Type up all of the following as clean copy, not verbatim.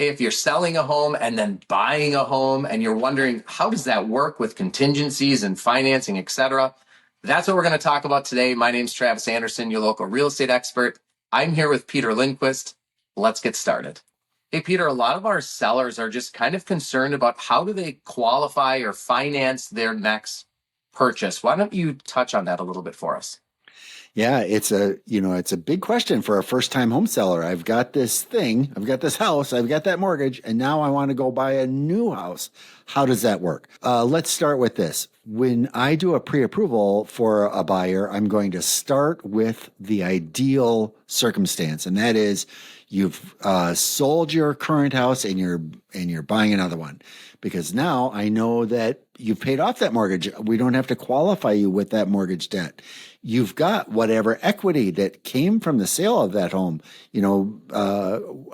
Hey, if you're selling a home and then buying a home and you're wondering, how does that work with contingencies and financing, et cetera? That's what we're going to talk about today. My name's Travis Andersen, your local real estate expert. I'm here with Peter Lindquist. Let's get started. Hey, Peter, a lot of our sellers are just kind of concerned about how do they qualify or finance their next purchase. Why don't you touch on that a little bit for us? Yeah, it's a big question for a first-time home seller. I've got this thing, I've got this house, I've got that mortgage, and now I want to go buy a new house. How does that work? Let's start with this. When I do a pre-approval for a buyer, I'm going to start with the ideal circumstance, and that is you've sold your current house and you're buying another one, because now I know that you've paid off that mortgage. We don't have to qualify you with that mortgage debt. You've got whatever equity that came from the sale of that home,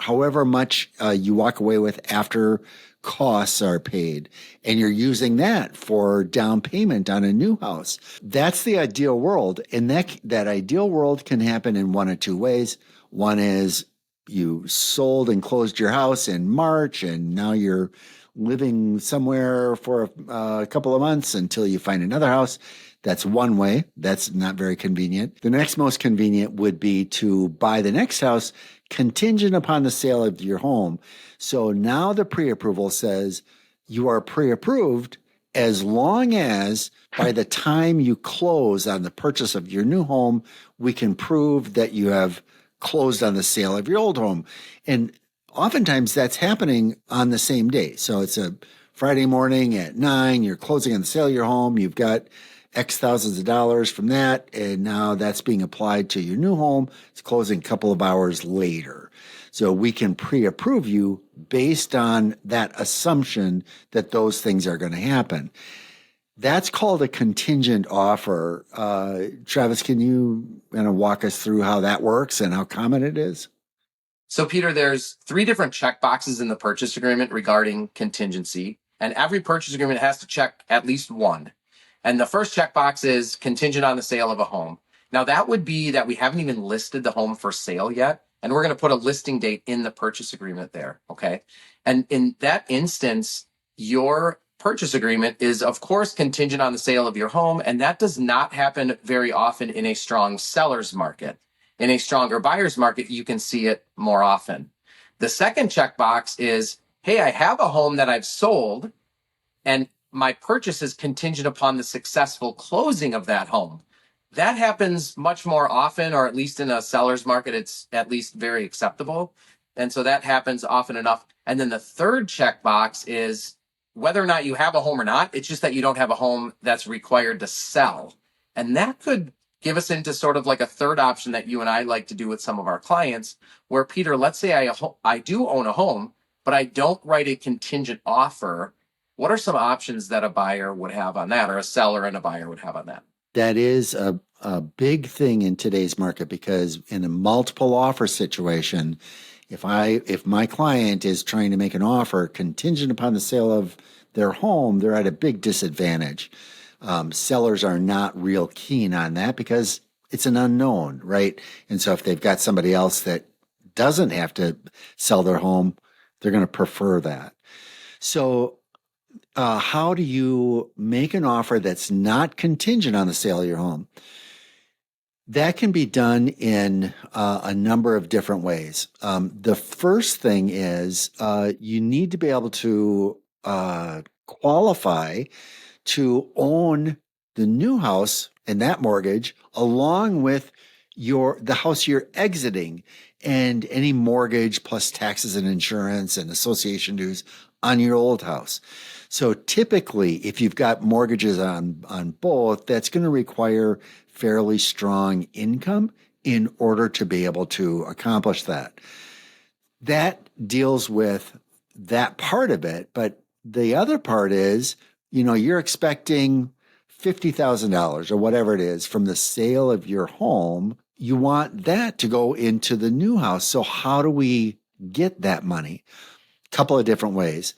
however much you walk away with after costs are paid, and you're using that for down payment on a new house. That's the ideal world. And that ideal world can happen in one of two ways. One is you sold and closed your house in March, and now you're living somewhere for a couple of months until you find another house. That's one way. That's not very convenient. The next most convenient would be to buy the next house contingent upon the sale of your home. So now the pre-approval says you are pre-approved as long as by the time you close on the purchase of your new home, we can prove that you have closed on the sale of your old home. And oftentimes that's happening on the same day. So it's a Friday morning at 9, you're closing on the sale of your home. You've got X thousands of dollars from that, and now that's being applied to your new home. It's closing a couple of hours later. So we can pre-approve you based on that assumption that those things are going to happen. That's called a contingent offer. Travis, can you kind of walk us through how that works and how common it is? So, Peter, there's 3 different check boxes in the purchase agreement regarding contingency, and every purchase agreement has to check at least one. And the first checkbox is contingent on the sale of a home. Now, that would be that we haven't even listed the home for sale yet, and we're going to put a listing date in the purchase agreement there, okay? And in that instance, your purchase agreement is, of course, contingent on the sale of your home, and that does not happen very often in a strong seller's market. In a stronger buyer's market, you can see it more often. The second checkbox is, hey, I have a home that I've sold, and my purchase is contingent upon the successful closing of that home. That happens much more often, or at least in a seller's market, it's at least very acceptable. And so that happens often enough. And then the third checkbox is whether or not you have a home or not. It's just that you don't have a home that's required to sell. And that could give us into sort of like a third option that you and I like to do with some of our clients, where, Peter, let's say I do own a home, but I don't write a contingent offer. What are some options that a buyer would have on that, or a seller and a buyer would have on that? That is a big thing in today's market, because in a multiple offer situation, if my client is trying to make an offer contingent upon the sale of their home, they're at a big disadvantage. Sellers are not real keen on that because it's an unknown, right? And so if they've got somebody else that doesn't have to sell their home, they're going to prefer that. So how do you make an offer that's not contingent on the sale of your home? That can be done in a number of different ways. The first thing is you need to be able to qualify to own the new house and that mortgage along with the house you're exiting, and any mortgage plus taxes and insurance and association dues on your old house. So typically, if you've got mortgages on both, that's going to require fairly strong income in order to be able to accomplish that. That deals with that part of it. But the other part is, you're expecting $50,000 or whatever it is from the sale of your home. You want that to go into the new house. So how do we get that money? A couple of different ways.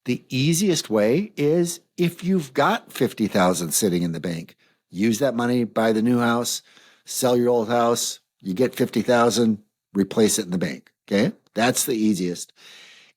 The easiest way is if you've got 50,000 sitting in the bank, use that money, buy the new house, sell your old house, you get 50,000, replace it in the bank. Okay. That's the easiest.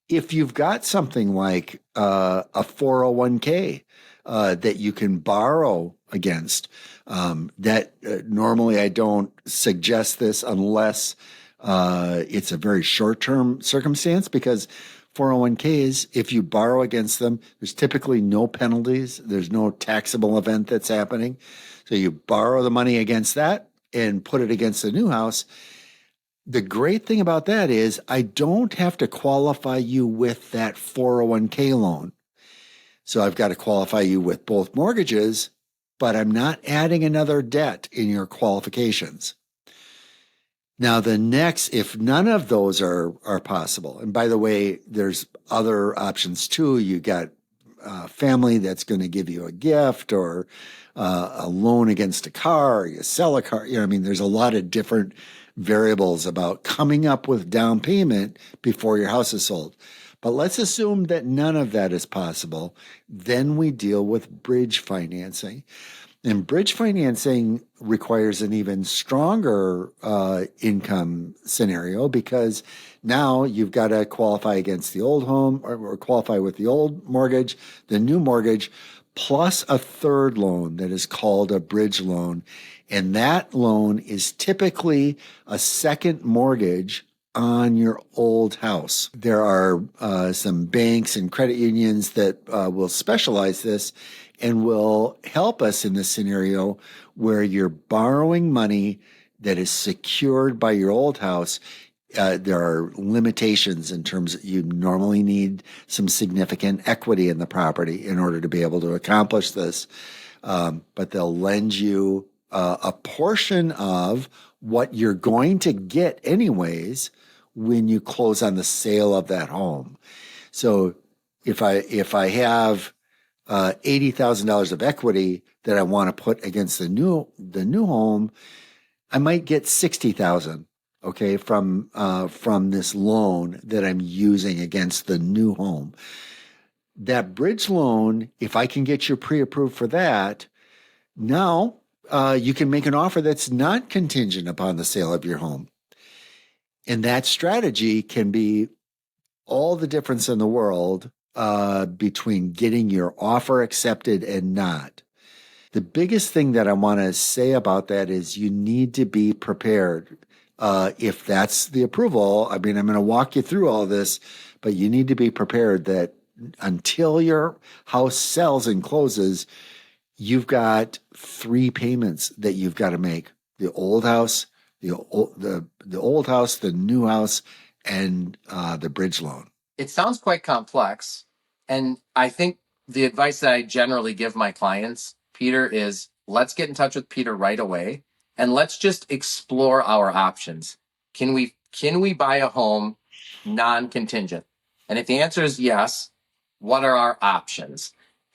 If you've got something like a 401k that you can borrow against, that normally I don't suggest this unless it's a very short term circumstance, because 401ks, if you borrow against them, there's typically no penalties, there's no taxable event that's happening. So you borrow the money against that and put it against the new house. The great thing about that is I don't have to qualify you with that 401k loan. So I've got to qualify you with both mortgages, but I'm not adding another debt in your qualifications. Now, the next, if none of those are possible, and by the way, there's other options too. You got family that's going to give you a gift, or a loan against a car, or you sell a car. I mean, there's a lot of different variables about coming up with down payment before your house is sold. But let's assume that none of that is possible. Then we deal with bridge financing. And bridge financing requires an even stronger income scenario, because now you've got to qualify against the old home, or qualify with the old mortgage, the new mortgage, plus a third loan that is called a bridge loan. And that loan is typically a second mortgage on your old house. There are some banks and credit unions that will specialize this and will help us in this scenario where you're borrowing money that is secured by your old house. There are limitations in terms of you normally need some significant equity in the property in order to be able to accomplish this. But they'll lend you a portion of what you're going to get anyways when you close on the sale of that home. So if I have $80,000 of equity that I want to put against the new home, I might get $60,000, okay, from this loan that I'm using against the new home. That bridge loan, if I can get you pre-approved for that, now you can make an offer that's not contingent upon the sale of your home. And that strategy can be all the difference in the world between getting your offer accepted and not. The biggest thing that I want to say about that is you need to be prepared. If that's the approval, I mean, I'm going to walk you through all this, but you need to be prepared that until your house sells and closes, you've got 3 payments that you've got to make: the old house, the old house, the new house, and the bridge loan. It sounds quite complex. And I think the advice that I generally give my clients, Peter, is let's get in touch with Peter right away and let's just explore our options. Can we buy a home non-contingent? And if the answer is yes, what are our options?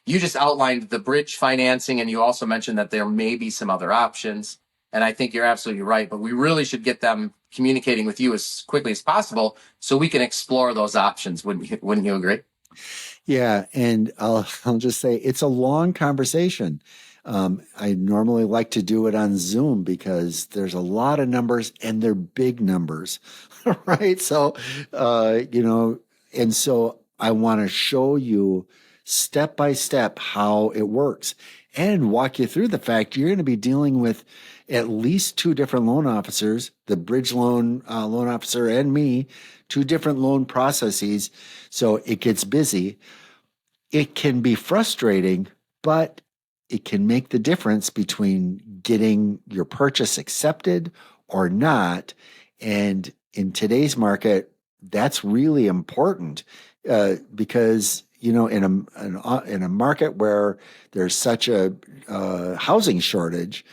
You just outlined the bridge financing, and you also mentioned that there may be some other options. And I think you're absolutely right, but we really should get them communicating with you as quickly as possible so we can explore those options. Wouldn't you agree? Yeah, and I'll just say it's a long conversation. I normally like to do it on Zoom because there's a lot of numbers and they're big numbers, right? So, and so I want to show you step by step how it works and walk you through the fact you're going to be dealing with at least 2 different loan officers, the bridge loan officer and me, 2 different loan processes. So it gets busy. It can be frustrating, but it can make the difference between getting your purchase accepted or not. And in today's market, that's really important because in a market where there's such a housing shortage,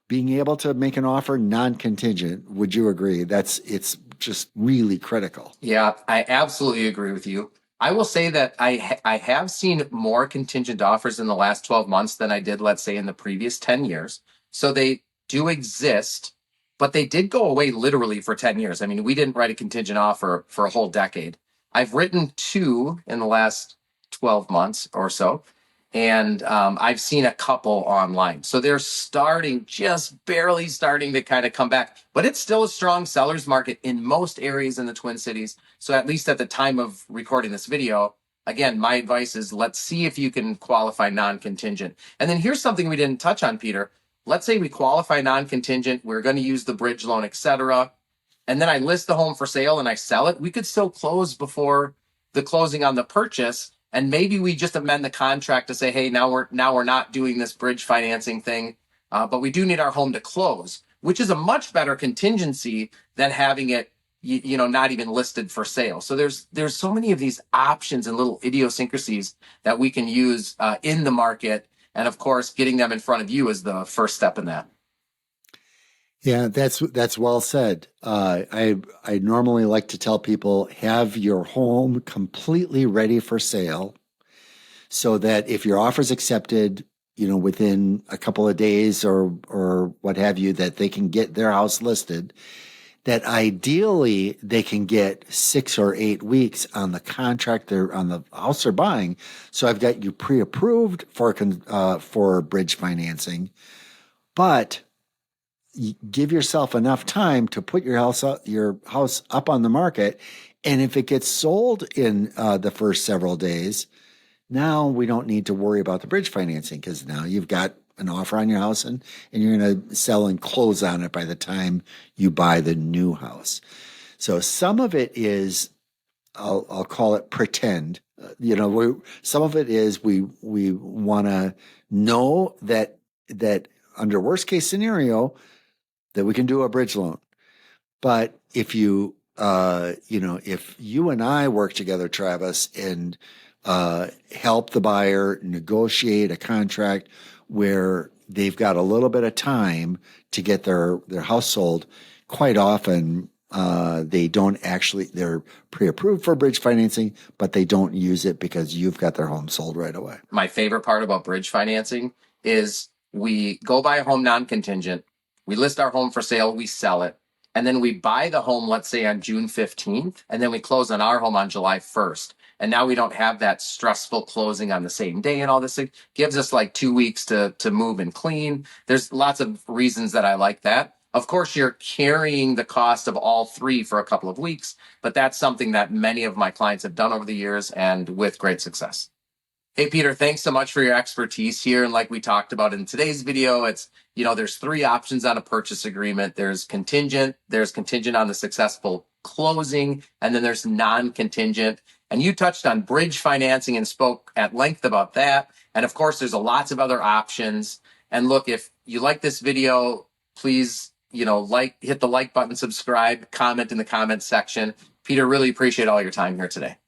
being able to make an offer non-contingent, would you agree? It's just really critical. Yeah, I absolutely agree with you. I will say that I have seen more contingent offers in the last 12 months than I did, let's say, in the previous 10 years. So they do exist, but they did go away literally for 10 years. I mean, we didn't write a contingent offer for a whole decade. I've written 2 in the last 12 months or so. And I've seen a couple online. So they're just barely starting to kind of come back. But it's still a strong seller's market in most areas in the Twin Cities. So at least at the time of recording this video, again, my advice is let's see if you can qualify non-contingent. And then here's something we didn't touch on, Peter. Let's say we qualify non-contingent. We're going to use the bridge loan, etc. And then I list the home for sale and I sell it. We could still close before the closing on the purchase. And maybe we just amend the contract to say, hey, now we're not doing this bridge financing thing, but we do need our home to close, which is a much better contingency than having it, not even listed for sale. So there's so many of these options and little idiosyncrasies that we can use in the market. And of course, getting them in front of you is the first step in that. Yeah, that's well said. I normally like to tell people, have your home completely ready for sale, so that if your offer's accepted, within a couple of days or what have you, that they can get their house listed. That ideally they can get 6 or 8 weeks on the contract they're on the house they're buying. So I've got you pre-approved for bridge financing, but give yourself enough time to put your house up on the market. And if it gets sold in the first several days, now we don't need to worry about the bridge financing, because now you've got an offer on your house and you're going to sell and close on it by the time you buy the new house. So some of it is, I'll call it pretend. Some of it is we want to know that under worst case scenario, that we can do a bridge loan. But if if you and I work together, Travis, and help the buyer negotiate a contract where they've got a little bit of time to get their house sold, quite often they're pre-approved for bridge financing, but they don't use it because you've got their home sold right away. My favorite part about bridge financing is we go buy a home non-contingent. We list our home for sale, we sell it, and then we buy the home, let's say on June 15th, and then we close on our home on July 1st. And now we don't have that stressful closing on the same day and all this. It gives us like 2 weeks to move and clean. There's lots of reasons that I like that. Of course, you're carrying the cost of all three for a couple of weeks, but that's something that many of my clients have done over the years and with great success. Hey, Peter, thanks so much for your expertise here. And like we talked about in today's video, it's, there's 3 options on a purchase agreement. There's contingent on the successful closing, and then there's non-contingent. And you touched on bridge financing and spoke at length about that. And of course, there's lots of other options. And look, if you like this video, please, hit the like button, subscribe, comment in the comments section. Peter, really appreciate all your time here today.